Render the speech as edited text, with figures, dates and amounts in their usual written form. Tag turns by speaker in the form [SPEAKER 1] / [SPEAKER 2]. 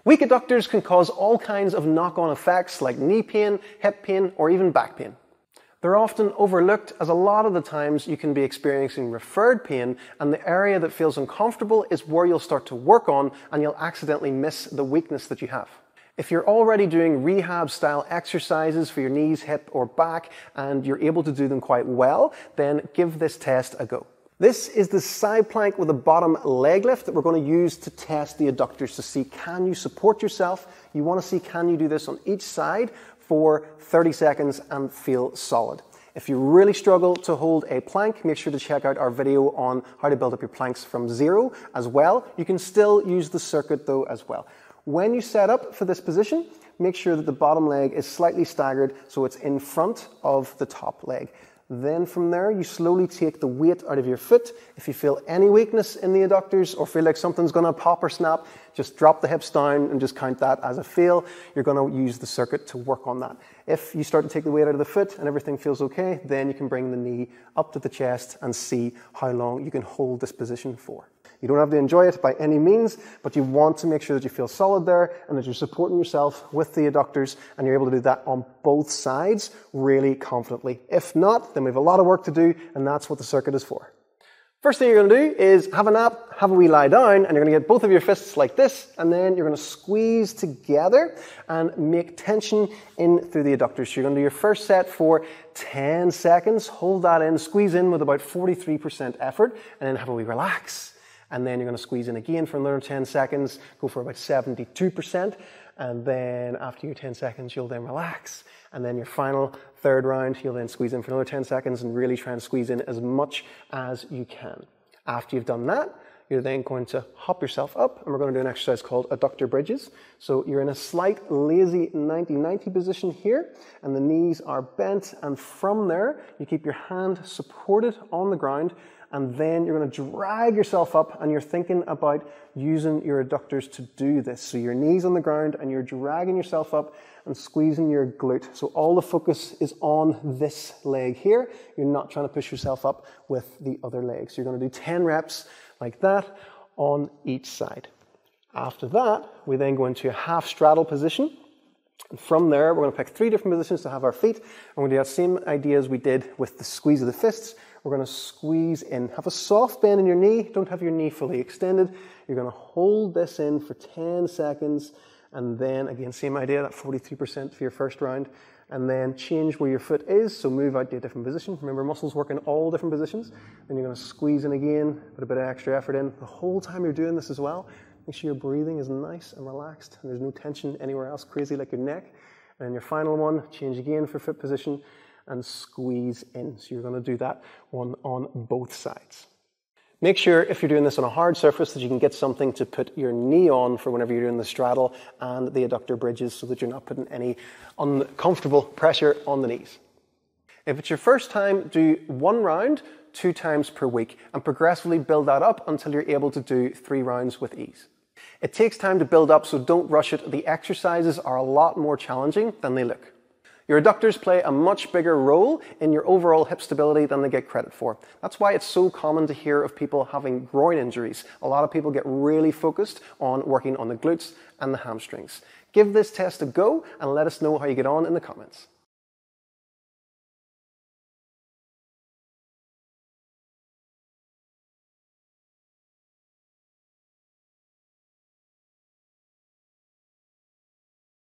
[SPEAKER 1] Weak adductors can cause all kinds of knock-on effects like knee pain, hip pain, or even back pain. They're often overlooked as a lot of the times you can be experiencing referred pain, and the area that feels uncomfortable is where you'll start to work on and you'll accidentally miss the weakness that you have. If you're already doing rehab-style exercises for your knees, hip, or back, and you're able to do them quite well, then give this test a go. This is the side plank with a bottom leg lift that we're going to use to test the adductors to see, can you support yourself? You want to see, can you do this on each side for 30 seconds and feel solid. If you really struggle to hold a plank, make sure to check out our video on how to build up your planks from zero as well. You can still use the circuit though as well. When you set up for this position, make sure that the bottom leg is slightly staggered so it's in front of the top leg. Then from there, you slowly take the weight out of your foot. If you feel any weakness in the adductors or feel like something's going to pop or snap, just drop the hips down and just count that as a fail. You're going to use the circuit to work on that. If you start to take the weight out of the foot and everything feels okay, then you can bring the knee up to the chest and see how long you can hold this position for. You don't have to enjoy it by any means, but you want to make sure that you feel solid there and that you're supporting yourself with the adductors and you're able to do that on both sides really confidently. If not, then we have a lot of work to do, and that's what the circuit is for. First thing you're going to do is have a nap, have a wee lie down, and you're going to get both of your fists like this, and then you're going to squeeze together and make tension in through the adductors. So you're going to do your first set for 10 seconds, hold that in, squeeze in with about 43% effort, and then have a wee relax. And then you're going to squeeze in again for another 10 seconds, go for about 72%, and then after your 10 seconds, you'll then relax. And then your final third round, you'll then squeeze in for another 10 seconds and really try and squeeze in as much as you can. After you've done that, you're then going to hop yourself up, and we're going to do an exercise called adductor bridges. So you're in a slight lazy 90-90 position here, and the knees are bent, and from there, you keep your hand supported on the ground, and then you're going to drag yourself up, and you're thinking about using your adductors to do this. So your knees on the ground, and you're dragging yourself up and squeezing your glute. So all the focus is on this leg here. You're not trying to push yourself up with the other leg. So you're going to do 10 reps like that on each side. After that, we then go into a half straddle position. And from there, we're going to pick 3 different positions to have our feet. And we're going to do that same idea as we did with the squeeze of the fists. We're going to squeeze in. Have a soft bend in your knee. Don't have your knee fully extended. You're going to hold this in for 10 seconds. And then, again, same idea, that 43% for your first round. And then change where your foot is. So move out to a different position. Remember, muscles work in all different positions. Then you're going to squeeze in again, put a bit of extra effort in. The whole time you're doing this as well, make sure your breathing is nice and relaxed. And there's no tension anywhere else, crazy like your neck. And then your final one, change again for foot position. And squeeze in. So you're going to do that one on both sides. Make sure if you're doing this on a hard surface that you can get something to put your knee on for whenever you're doing the straddle and the adductor bridges so that you're not putting any uncomfortable pressure on the knees. If it's your first time, do 1 round 2 times per week and progressively build that up until you're able to do 3 rounds with ease. It takes time to build up, so don't rush it. The exercises are a lot more challenging than they look. Your adductors play a much bigger role in your overall hip stability than they get credit for. That's why it's so common to hear of people having groin injuries. A lot of people get really focused on working on the glutes and the hamstrings. Give this test a go and let us know how you get on in the comments.